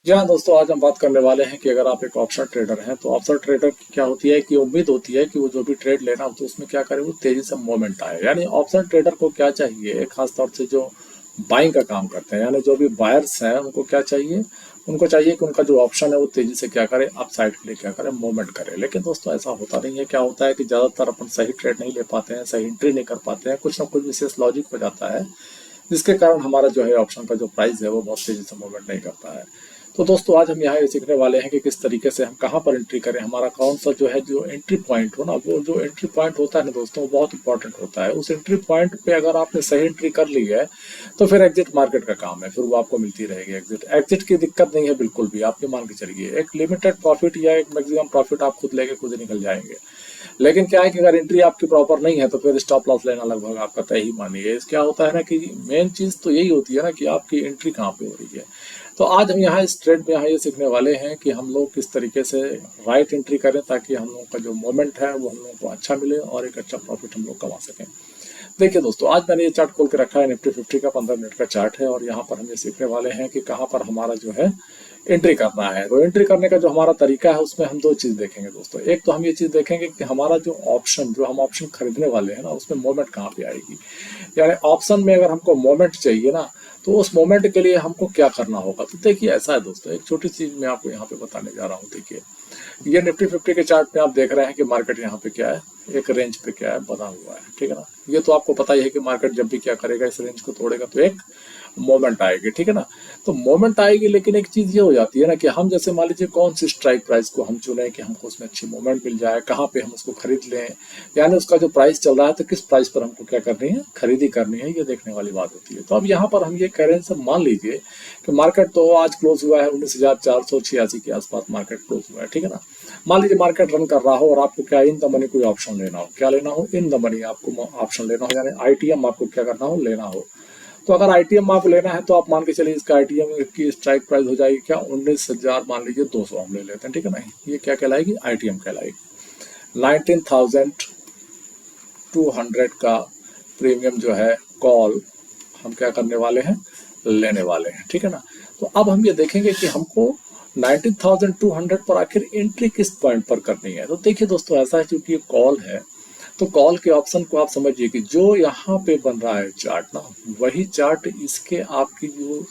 जी हाँ दोस्तों, आज हम बात करने वाले हैं कि अगर आप एक ऑप्शन ट्रेडर हैं तो ऑप्शन ट्रेडर की क्या होती है कि उम्मीद होती है कि वो जो भी ट्रेड लेना हो तो उसमें क्या करे, वो तेजी से मूवमेंट आए। यानी ऑप्शन ट्रेडर को क्या चाहिए, खास तौर से जो बाइंग का काम करते हैं, यानी जो भी बायर्स हैं उनको क्या चाहिए, उनको चाहिए कि उनका जो ऑप्शन है वो तेजी से क्या करे, अप साइड के लिए क्या करे, मूवमेंट करे। लेकिन दोस्तों ऐसा होता नहीं है। क्या होता है कि ज्यादातर अपन सही ट्रेड नहीं ले पाते हैं, सही एंट्री नहीं कर पाते हैं, कुछ ना कुछ विशेष लॉजिक हो जाता है जिसके कारण हमारा जो है ऑप्शन का जो प्राइस है वो बहुत तेजी से मूवमेंट नहीं करता है। तो दोस्तों आज हम यहाँ ये सीखने वाले हैं कि किस तरीके से हम कहाँ पर एंट्री करें, हमारा कौन सा जो है जो एंट्री पॉइंट हो ना, वो जो एंट्री पॉइंट होता है ना दोस्तों, वो बहुत इंपॉर्टेंट होता है। उस एंट्री पॉइंट पे अगर आपने सही एंट्री कर ली है तो फिर एग्जिट मार्केट का काम है, फिर वो आपको मिलती रहेगी। एग्जिट एग्जिट की दिक्कत नहीं है बिल्कुल भी, आप ये मान के चलिए एक लिमिटेड प्रॉफिट या एक मैक्सिमम प्रॉफिट आप खुद लेके खुद निकल जाएंगे। लेकिन क्या है कि अगर एंट्री आपकी प्रॉपर नहीं है तो फिर स्टॉप लॉस लेना लगभग आपका तय ही मानिए। क्या होता है ना कि मेन चीज तो यही होती है ना कि आपकी एंट्री कहाँ पे हो रही है। तो आज हम यहाँ इस ट्रेड में यहाँ ये सीखने वाले हैं कि हम लोग किस तरीके से राइट एंट्री करें ताकि हम लोगों का जो मोमेंट है वो हम लोगों को अच्छा मिले और एक अच्छा प्रॉफिट हम लोग कमा सकें। देखिए दोस्तों, आज मैंने ये चार्ट खोल के रखा है, निफ्टी 50 का 15 मिनट का चार्ट है और यहाँ पर हम ये सीखने वाले हैं कि कहाँ पर हमारा जो है एंट्री करना है। तो एंट्री करने का जो हमारा तरीका है उसमें हम दो चीज देखेंगे दोस्तों। एक तो हम ये चीज देखेंगे कि हमारा जो ऑप्शन, जो हम ऑप्शन खरीदने वाले हैं ना, उसमें मोमेंट कहाँ पे आएगी। यानी ऑप्शन में अगर हमको मोमेंट चाहिए ना, तो उस मोमेंट के लिए हमको क्या करना होगा। तो देखिए ऐसा है दोस्तों, एक छोटी चीज मैं आपको यहाँ पे बताने जा रहा हूँ। देखिए ये निफ्टी 50 के चार्ट पे आप देख रहे हैं कि मार्केट यहाँ पे क्या है, एक रेंज पे क्या है बना हुआ है, ठीक है ना। ये तो आपको पता ही है कि मार्केट जब भी क्या करेगा, इस रेंज को तोड़ेगा तो एक मोमेंट आएगी, ठीक है ना। तो मोमेंट आएगी, लेकिन एक चीज ये हो जाती है ना कि हम जैसे मान लीजिए कौन सी स्ट्राइक प्राइस को हम चुने कि हमको उसमें अच्छी मोमेंट मिल जाए, कहाँ पे हम उसको खरीद लें, यानी उसका जो प्राइस चल रहा है तो किस प्राइस पर हमको क्या करनी है, खरीदी करनी है, ये देखने वाली बात होती है। तो अब यहाँ पर हम ये कह रहे हैं, सब मान लीजिए कि मार्केट तो आज क्लोज हुआ है 19,486 के आसपास मार्केट क्लोज हुआ है, ठीक है ना। मान लीजिए मार्केट रन कर रहा हो और आपको क्या इन द मनी कोई ऑप्शन लेना हो, क्या लेना हो, इन द मनी आपको ऑप्शन लेना हो, यानी आईटीएम आपको क्या करना हो, लेना हो। तो अगर आईटीएम आपको लेना है तो आप मान के चलिए इसका आईटीएम की स्ट्राइक प्राइस हो जाएगी क्या, 19,000 मान लीजिए 200 हम ले लेते हैं, ठीक है ना। ये क्या कहलाएगी, आईटीएम कहलाएगी। 19,200 का प्रीमियम जो है कॉल हम क्या करने वाले हैं, लेने वाले हैं, ठीक है ना। तो अब हम ये देखेंगे कि हमको 19,200 पर आखिर एंट्री किस पॉइंट पर करनी है। तो देखिए दोस्तों, ऐसा है क्योंकि ये कॉल है तो कॉल के ऑप्शन को आप समझिए कि जो यहाँ पे बन रहा है चार्ट ना, वही चार्ट इसके आपकी जो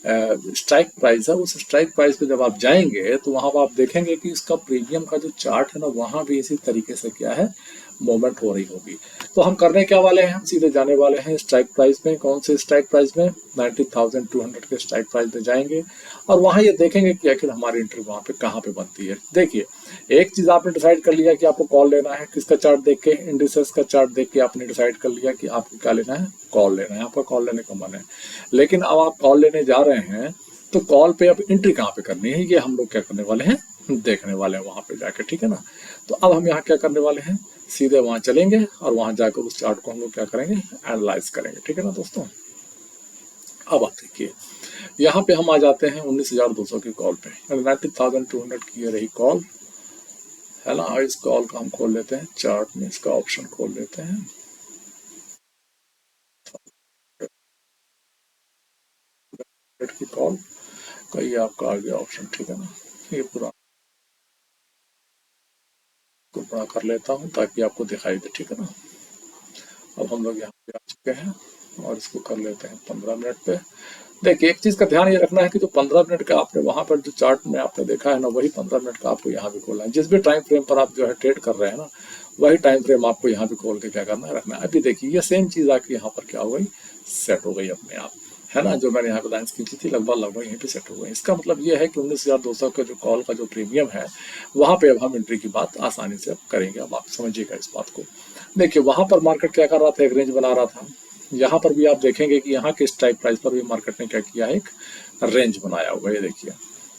स्ट्राइक प्राइस है, उस स्ट्राइक प्राइस पे जब आप जाएंगे तो वहां पर आप देखेंगे कि इसका प्रीमियम का जो चार्ट है ना, वहां भी इसी तरीके से क्या है, मूवमेंट हो रही होगी। तो हम करने क्या वाले हैं, हम सीधे जाने वाले हैं स्ट्राइक प्राइस में। कौन से स्ट्राइक प्राइस में, 19,200 के स्ट्राइक प्राइस में जाएंगे और वहां ये देखेंगे कि आखिर हमारी एंट्री वहां पे कहाँ पे बनती है। देखिए एक चीज आपने डिसाइड कर लिया कि आपको कॉल लेना है, किसका चार्ट देख के, इंडिसेस का चार्ट देख के आपने डिसाइड कर लिया कि आपको क्या लेना है, कॉल लेना है, आपका कॉल लेने का मन है। लेकिन अब आप कॉल लेने जा रहे हैं तो कॉल पे अब एंट्री कहाँ पे करनी है, ये हम लोग क्या करने वाले हैं, देखने वाले हैं वहां पे जाके, ठीक है ना। तो अब हम यहाँ क्या करने वाले हैं, सीधे वहां चलेंगे और वहां जाकर उस चार्ट को हम लोग क्या करेंगे, एनालाइज करेंगे, ठीक है ना दोस्तों। अब आप देखिए यहाँ पे हम आ जाते हैं 19,200 की कॉल पे, 19,200 की ये रही कॉल, है ना। और इस कॉल को हम खोल लेते हैं चार्ट में, इसका ऑप्शन खोल लेते हैं, की कॉल का ये आपका आ गया ऑप्शन, ठीक है ना। ये पूरा को बड़ा कर लेता हूँ ताकि आपको दिखाई दे, ठीक है ना। अब हम लोग यहाँ पे आ चुके हैं और इसको कर लेते हैं 15 मिनट पे। देखिए एक चीज का ध्यान ये रखना है कि जो 15 मिनट का आपने वहां पर जो चार्ट में आपने देखा है ना, वही 15 मिनट का आपको यहाँ भी खोलना है। जिस भी टाइम फ्रेम पर आप जो है ट्रेड कर रहे हैं ना, वही टाइम फ्रेम आपको यहाँ भी खोल के क्या करना है, रखना है। अभी देखिए ये सेम चीज आके यहाँ पर क्या हो गई, सेट हो गई अपने आप, है ना। जो मैंने यहाँ पे लाइन्स खींची थी लगभग लगभग यहीं पे सेट हो गई। इसका मतलब ये है कि 19,200 का जो कॉल का जो प्रीमियम है, वहां पे अब हम एंट्री की बात आसानी से अब करेंगे। अब आप समझिएगा इस बात को। देखिए वहां पर मार्केट क्या कर रहा था, एक रेंज बना रहा था। यहाँ पर भी आप देखेंगे कि यहाँ के स्ट्राइक प्राइस पर भी मार्केट ने क्या किया है, एक रेंज बनाया हुआ है, ये देखिए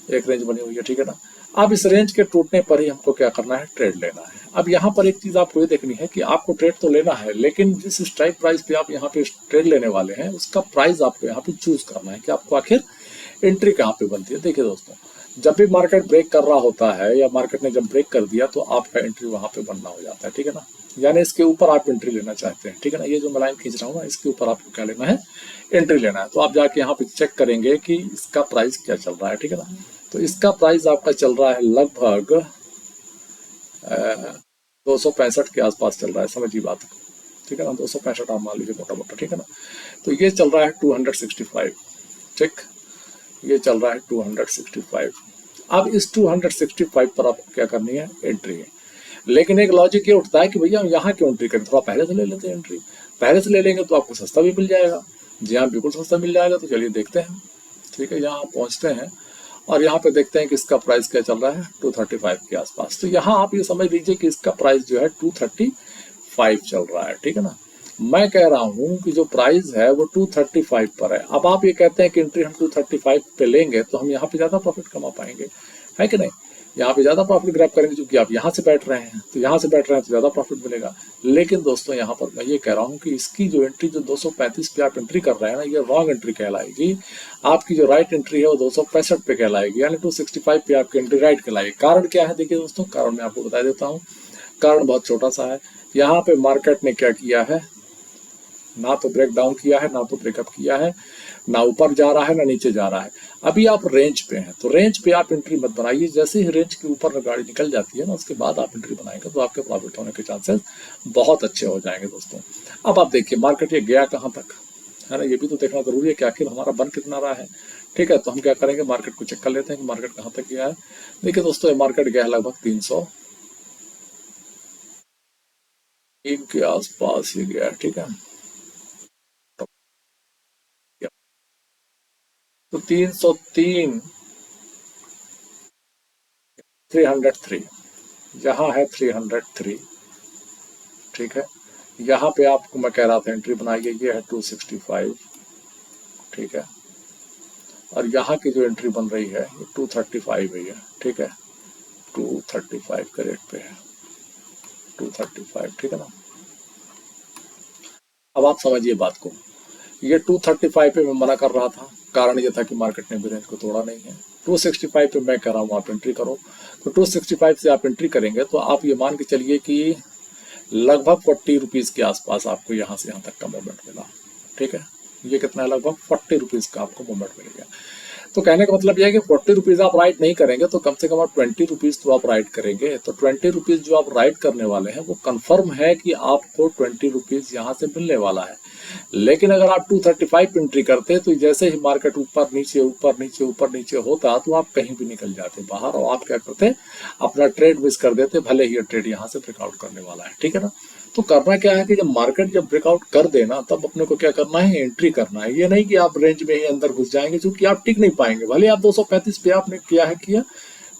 एक रेंज बनी हुई है, ठीक है ना। अब इस रेंज के टूटने पर ही हमको क्या करना है, ट्रेड लेना है। अब यहाँ पर एक चीज आपको ये देखनी है कि आपको ट्रेड तो लेना है, लेकिन जिस स्ट्राइक प्राइस पे आप यहाँ पे ट्रेड लेने वाले हैं उसका प्राइस आपको यहाँ पे चूज करना है कि आपको आखिर एंट्री कहाँ पे बनती है। देखिए दोस्तों, जब भी मार्केट ब्रेक कर रहा होता है या मार्केट ने जब ब्रेक कर दिया तो आपका एंट्री वहां पे बनना हो जाता है, ठीक है ना। यानी इसके ऊपर आप एंट्री लेना चाहते हैं, ठीक है ना। ये जो मैं लाइन खींच रहा हूँ ना, इसके ऊपर आपको क्या लेना है, एंट्री लेना है। तो आप जाके यहाँ पे चेक करेंगे कि इसका प्राइस क्या चल रहा है, ठीक है ना। तो इसका प्राइस आपका चल रहा है लगभग 265 के आसपास चल रहा है, समझिए बात, ठीक है ना। 265 आप मान लीजिए मोटा मोटा, ठीक है ना। तो ये चल रहा है 265, ठीक, ये चल रहा है 265। अब इस 265 पर आपको क्या करनी है, एंट्री है। लेकिन एक लॉजिक ये उठता है कि भैया हम यहाँ क्यों एंट्री करें, थोड़ा पहले से ले लेते हैं एंट्री। पहले से ले लेंगे तो आपको सस्ता भी मिल जाएगा। जी हाँ, बिल्कुल सस्ता मिल जाएगा। तो चलिए देखते हैं, ठीक है। यहाँ पहुँचते हैं और यहाँ पे देखते हैं कि इसका प्राइस क्या चल रहा है, 235 के आसपास। तो यहाँ आप ये समझ लीजिए कि इसका प्राइस जो है 235 चल रहा है, ठीक है ना। मैं कह रहा हूँ कि जो प्राइस है वो 235 पर है। अब आप ये कहते हैं कि एंट्री हम 235 पे लेंगे तो हम यहाँ पे ज्यादा प्रॉफिट कमा पाएंगे, है कि नहीं। यहाँ पे ज्यादा प्रॉफिट ग्रैब करेंगे क्योंकि आप यहाँ से बैठ रहे हैं, तो यहाँ से बैठ रहे हैं तो ज्यादा प्रॉफिट मिलेगा। लेकिन दोस्तों यहाँ पर मैं ये कह रहा हूँ कि इसकी जो एंट्री जो 235 पे आप एंट्री कर रहे हैं ना, ये रॉन्ग एंट्री कहलाएगी। आपकी जो राइट एंट्री है वो 265 पे कहलाएगी, यानी 265 पे आपकी एंट्री राइट कहलाएगी। कारण क्या है, देखिए दोस्तों, कारण मैं आपको बता देता हूँ। कारण बहुत छोटा सा है। यहाँ पे मार्केट ने क्या किया है, ना तो ब्रेक डाउन किया है, ना तो ब्रेकअप किया है, ना ऊपर जा रहा है ना नीचे जा रहा है। अभी आप रेंज पे हैं, तो रेंज पे आप एंट्री मत बनाइए। जैसे ही रेंज के ऊपर गाड़ी निकल जाती है ना, उसके बाद आप एंट्री बनाएंगे तो आपके प्रॉफिट होने के चांसेस बहुत अच्छे हो जाएंगे दोस्तों। अब आप देखिए मार्केट ये गया कहाँ तक, है ना, ये भी तो देखना जरूरी है कि आखिर हमारा बन कितना रहा है, ठीक है। तो हम क्या करेंगे, मार्केट को चेक कर लेते हैं कि मार्केट कहाँ तक गया है। देखिए दोस्तों, ये मार्केट गया है लगभग 303 के आसपास ही गया है, ठीक है। तो 303, 303, यहाँ है 303, ठीक है। यहाँ पे आपको मैं कह रहा था एंट्री बनाइए, ये है 265, ठीक है। और यहाँ की जो एंट्री बन रही है ये 235 है, ये ठीक है, 235 के रेट पे है, 235, ठीक है ना। अब आप समझिए बात को, ये 235 पे मैं मना कर रहा था, कारण ये था कि मार्केट ने भी रेंज को तोड़ा नहीं है। 265 पे मैं कह रहा हूँ आप एंट्री करो। तो 265 से आप एंट्री करेंगे तो आप ये मान के चलिए कि लगभग 40 रुपीज के आसपास आपको यहाँ से यहाँ तक का मूवमेंट मिला, ठीक है। ये कितना है, लगभग 40 रुपीज का आपको मूवमेंट मिलेगा। तो कहने का मतलब यह है कि 40 रुपीज आप राइट नहीं करेंगे तो कम से कम आप 20 रुपीज तो आप राइट करेंगे। तो 20 रुपीज जो आप राइट करने वाले हैं वो कंफर्म है कि आपको 20 रुपीज यहाँ से मिलने वाला है। लेकिन अगर आप 235 एंट्री करते तो जैसे ही मार्केट ऊपर नीचे ऊपर नीचे ऊपर नीचे होता तो आप कहीं भी निकल जाते बाहर और आप क्या करते, अपना ट्रेड मिस कर देते, भले ही ट्रेड यहाँ से ब्रेकआउट करने वाला है, ठीक है ना। तो करना क्या है कि जब मार्केट जब ब्रेकआउट कर देना तब अपने को क्या करना है, एंट्री करना है। ये नहीं कि आप रेंज में ही अंदर घुस जाएंगे, क्योंकि आप टिक नहीं पाएंगे। भले आप 235 पे आपने किया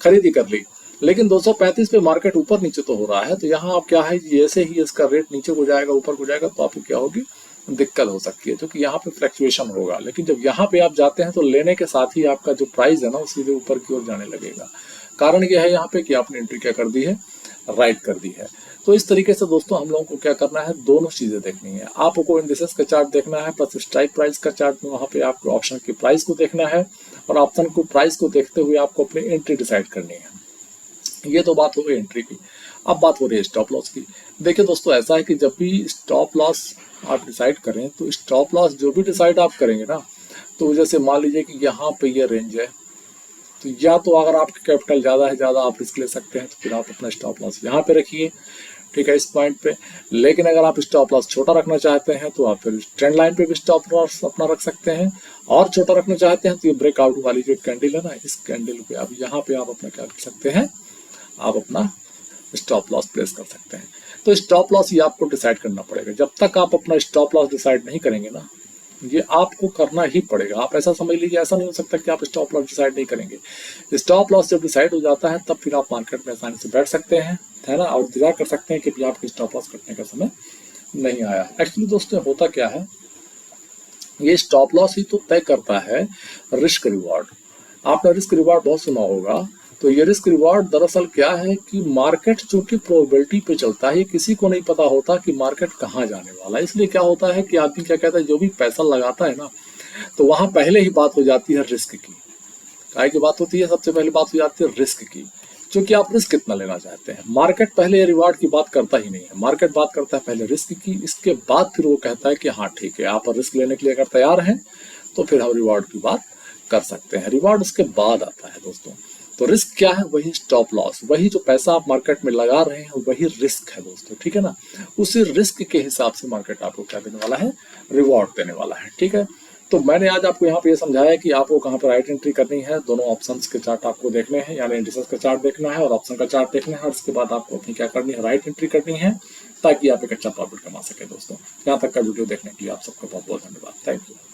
खरीदी कर ली, लेकिन 235 पे मार्केट ऊपर नीचे तो हो रहा है। तो यहाँ आप क्या है, जैसे ही इसका रेट नीचे को जाएगा ऊपर को जाएगा तो आपको क्या होगी, दिक्कत हो सकती है, क्योंकि यहाँ पे फ्लक्चुएशन होगा। लेकिन जब यहाँ पे आप जाते हैं तो लेने के साथ ही आपका जो प्राइस है ना वो सीधे ऊपर की ओर जाने लगेगा। कारण यह है यहाँ पे कि आपने एंट्री क्या कर दी है, राइट कर दी है। तो इस तरीके से दोस्तों हम लोगों को क्या करना है, दोनों चीजें देखनी है। आपको इंडिसेस का चार्ट देखना है प्लस स्ट्राइक प्राइस का चार्ट में, वहां पे आपको ऑप्शन की प्राइस को देखना है और ऑप्शन को प्राइस को देखते हुए आपको अपनी एंट्री डिसाइड करनी है। ये तो बात हो गई एंट्री की। अब बात हो रही है स्टॉप लॉस की। देखिए दोस्तों, ऐसा है कि जब भी स्टॉप लॉस आप डिसाइड करें तो स्टॉप लॉस जो भी डिसाइड आप करेंगे ना, तो जैसे मान लीजिए कि यहाँ पे ये रेंज है, तो या तो अगर आपकी कैपिटल ज़्यादा है, ज़्यादा आप रिस्क ले सकते हैं, तो फिर आप अपना स्टॉप लॉस यहाँ पे रखिए, ठीक है, इस पॉइंट पे। लेकिन अगर आप स्टॉप लॉस छोटा रखना चाहते हैं तो आप फिर ट्रेंड लाइन पे भी स्टॉप लॉस अपना रख सकते हैं, और छोटा रखना चाहते हैं तो ये ब्रेकआउट वाली जो कैंडल है ना, इस कैंडल पे आप यहाँ पे आप अपना क्या कर सकते हैं, आप अपना स्टॉप लॉस प्लेस कर सकते हैं। तो स्टॉप लॉस ये आपको डिसाइड करना पड़ेगा। जब तक आप अपना स्टॉप लॉस डिसाइड नहीं करेंगे ना, ये आपको करना ही पड़ेगा। आप ऐसा समझ लीजिए, ऐसा नहीं हो सकता कि आप स्टॉप लॉस डिसाइड नहीं करेंगे। स्टॉप लॉस जब डिसाइड हो जाता है तब फिर आप मार्केट में आसानी से बैठ सकते हैं, है ना, और इंतजार कर सकते हैं कि भी आपकी स्टॉप लॉस कटने का समय नहीं आया। एक्चुअली दोस्तों होता क्या है, ये स्टॉप लॉस ही तो तय करता है रिस्क रिवॉर्ड। आपने रिस्क रिवॉर्ड बहुत सुना होगा। तो ये रिस्क रिवॉर्ड दरअसल क्या है कि मार्केट चूंकि प्रोबेबिलिटी पे चलता है, किसी को नहीं पता होता कि मार्केट कहाँ जाने वाला है। इसलिए क्या होता है कि आदमी क्या कहता है, जो भी पैसा लगाता है ना, तो वहां पहले ही बात हो जाती है रिस्क की। काय की बात होती है, सबसे पहली बात हो जाती है रिस्क की, क्योंकि आप रिस्क कितना लेना चाहते हैं। मार्केट पहले रिवार्ड की बात करता ही नहीं है, मार्केट बात करता है पहले रिस्क की, इसके बाद फिर वो कहता है कि हाँ ठीक है, आप रिस्क लेने के लिए अगर तैयार हैं तो फिर हम रिवार्ड की बात कर सकते हैं। रिवार्ड उसके बाद आता है दोस्तों। तो रिस्क क्या है? वही स्टॉप लॉस, वही जो पैसा आप मार्केट में लगा रहे हैं वही रिस्क है दोस्तों, ठीक है ना। उसी रिस्क के हिसाब से मार्केट आपको क्या देने वाला है? रिवॉर्ड देने वाला है, ठीक है। तो मैंने आज आपको यहाँ पे ये समझाया कि आपको कहाँ पर राइट एंट्री करनी है, दोनों ऑप्शंस के चार्ट आपको देखने हैं, यानी इंडिसेस का चार्ट देखना है और ऑप्शन का चार्ट देखना है, और इसके बाद आपको अपनी क्या करनी है? राइट एंट्री करनी है, ताकि आप एक अच्छा प्रॉफिट कमा सके दोस्तों। यहाँ तक का वीडियो देखने के लिए आप सबका बहुत बहुत धन्यवाद। Thank you.